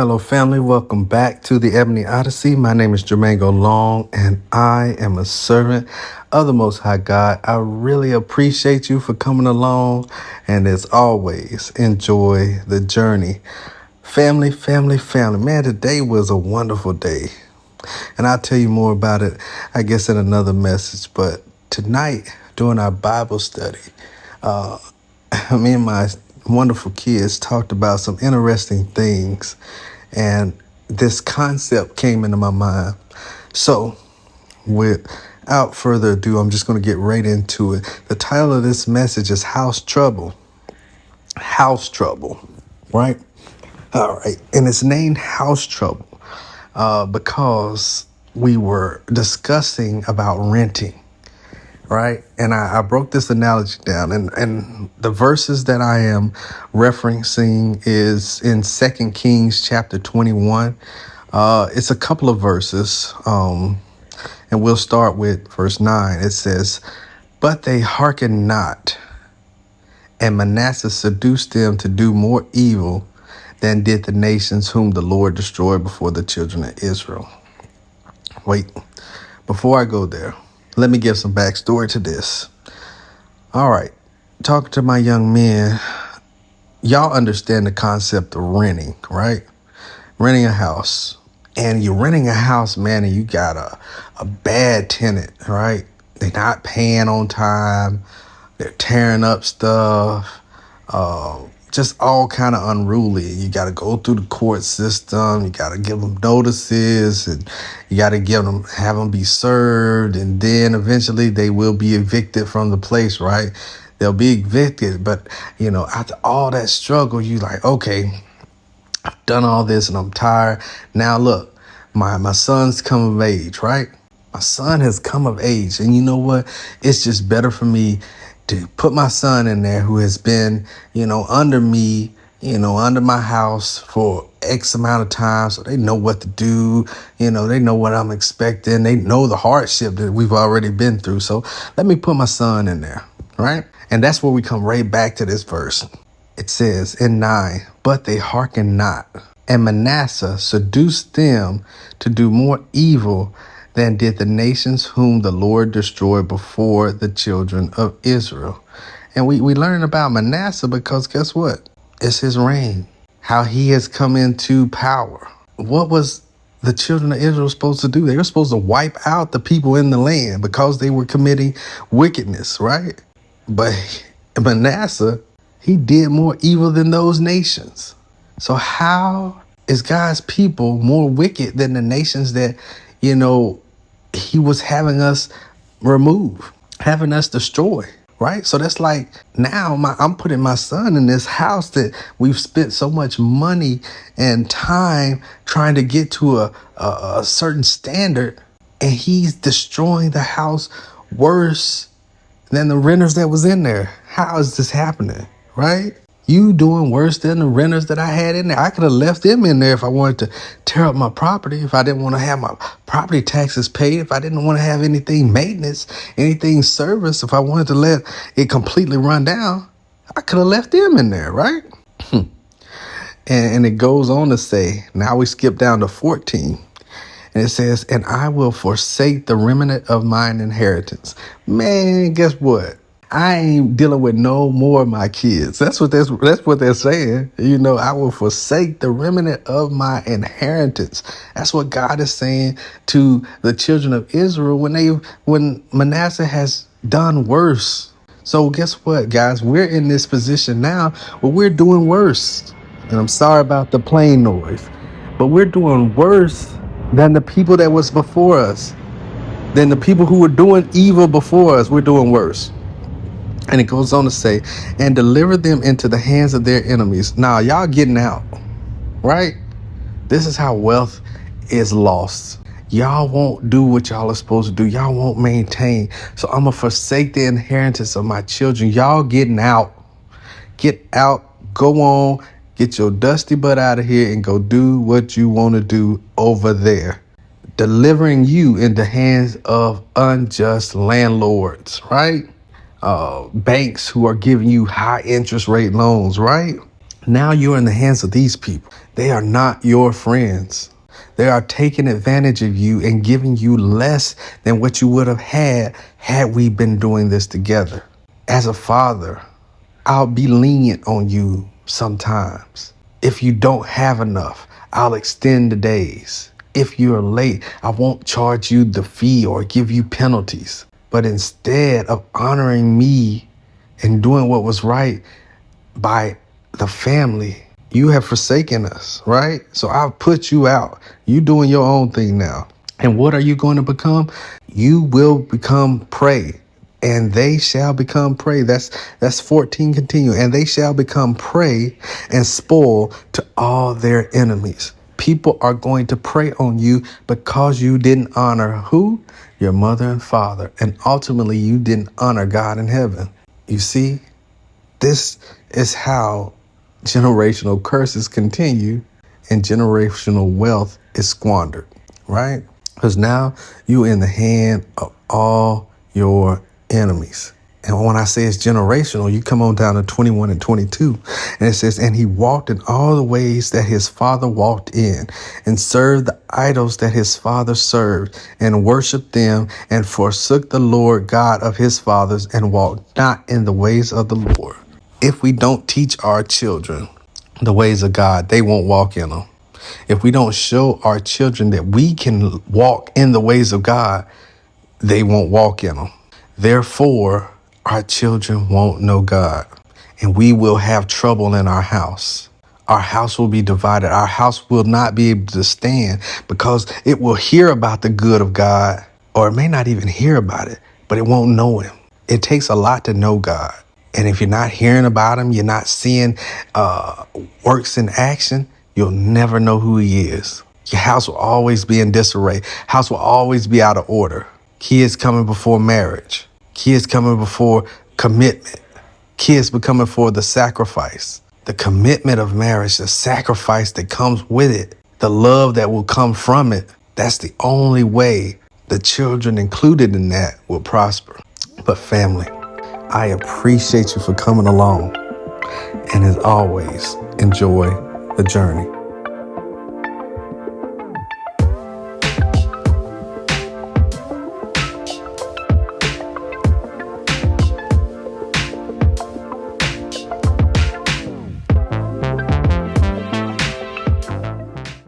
Hello, family. Welcome back to the Ebony Odyssey. My name is Jermaine Long, and I am a servant of the Most High God. I really appreciate you for coming along, and as always, enjoy the journey. Family. Man, today was a wonderful day, and I'll tell you more about it, I guess, in another message. But tonight, during our Bible study, me and my wonderful kids talked about some interesting things, and this concept came into my mind. So without further ado, I'm just going to get right into it. The title of this message is House Trouble, right? All right. And it's named House Trouble because we were discussing about renting. Right. And I broke this analogy down, and the verses that I am referencing is in 2 Kings chapter 21. It's a couple of verses, and we'll start with verse 9. It says, "But they hearkened not, and Manasseh seduced them to do more evil than did the nations whom the Lord destroyed before the children of Israel." Wait, before I go there, let me give some backstory to this. All right. Talking to my young men, y'all understand the concept of renting, right? Renting a house. And you're renting a house, man, and you got a bad tenant, right? They're not paying on time. They're tearing up stuff. Just all kind of unruly. You got to go through the court system. You got to give them notices, and you got to have them be served. And then eventually they will be evicted from the place, right? They'll be evicted. But, after all that struggle, you like, okay, I've done all this and I'm tired. Now, look, my son's come of age, right? My son has come of age. And you know what? It's just better for me to put my son in there who has been, under me, under my house for X amount of time. So they know what to do. They know what I'm expecting. They know the hardship that we've already been through. So let me put my son in there. Right. And that's where we come right back to this verse. It says in 9, "But they hearken not, and Manasseh seduced them to do more evil than did the nations whom the Lord destroyed before the children of Israel." And we learn about Manasseh because guess what? It's his reign, how he has come into power. What was the children of Israel supposed to do? They were supposed to wipe out the people in the land because they were committing wickedness, right? But Manasseh, he did more evil than those nations. So how is God's people more wicked than the nations that, he was having us remove, having us destroy, right? So that's like now I'm putting my son in this house that we've spent so much money and time trying to get to a certain standard, and he's destroying the house worse than the renters that was in there. How is this happening, right? You doing worse than the renters that I had in there. I could have left them in there if I wanted to tear up my property, if I didn't want to have my property taxes paid, if I didn't want to have anything maintenance, anything service, if I wanted to let it completely run down, I could have left them in there, right? And it goes on to say, now we skip down to 14. And it says, "And I will forsake the remnant of mine inheritance." Man, guess what? I ain't dealing with no more of my kids. That's what they're saying. I will forsake the remnant of my inheritance. That's what God is saying to the children of Israel when Manasseh has done worse. So guess what, guys? We're in this position now where we're doing worse. And I'm sorry about the plane noise, but we're doing worse than the people that was before us. Than the people who were doing evil before us. We're doing worse. And it goes on to say, "And deliver them into the hands of their enemies." Now, y'all getting out, right? This is how wealth is lost. Y'all won't do what y'all are supposed to do. Y'all won't maintain. So I'm going to forsake the inheritance of my children. Y'all getting out. Get out. Go on. Get your dusty butt out of here and go do what you want to do over there. Delivering you in the hands of unjust landlords, right? Banks who are giving you high interest rate loans, right? Now you're in the hands of these people. They are not your friends. They are taking advantage of you and giving you less than what you would have had we been doing this together. As a father, I'll be lenient on you sometimes. If you don't have enough, I'll extend the days. If you're late, I won't charge you the fee or give you penalties. But instead of honoring me and doing what was right by the family, you have forsaken us, right? So I've put you out. You doing your own thing now. And what are you going to become? You will become prey, and they shall become prey. That's 14 continue. And they shall become prey and spoil to all their enemies. People are going to prey on you because you didn't honor who? Your mother and father. And ultimately, you didn't honor God in heaven. You see, this is how generational curses continue and generational wealth is squandered, right? Because now you're in the hand of all your enemies. And when I say it's generational, you come on down to 21 and 22, and it says, and he walked in all the ways that his father walked in, and served the idols that his father served, and worshiped them, and forsook the Lord God of his fathers, and walked not in the ways of the Lord. If we don't teach our children the ways of God, they won't walk in them. If we don't show our children that we can walk in the ways of God, they won't walk in them. Therefore, our children won't know God, and we will have trouble in our house. Our house will be divided. Our house will not be able to stand because it will hear about the good of God, or it may not even hear about it, but it won't know him. It takes a lot to know God. And if you're not hearing about him, you're not seeing works in action, you'll never know who he is. Your house will always be in disarray. House will always be out of order. Kids coming before marriage. Kids coming before commitment. Kids becoming for the sacrifice. The commitment of marriage, the sacrifice that comes with it, the love that will come from it. That's the only way the children included in that will prosper. But family, I appreciate you for coming along. And as always, enjoy the journey.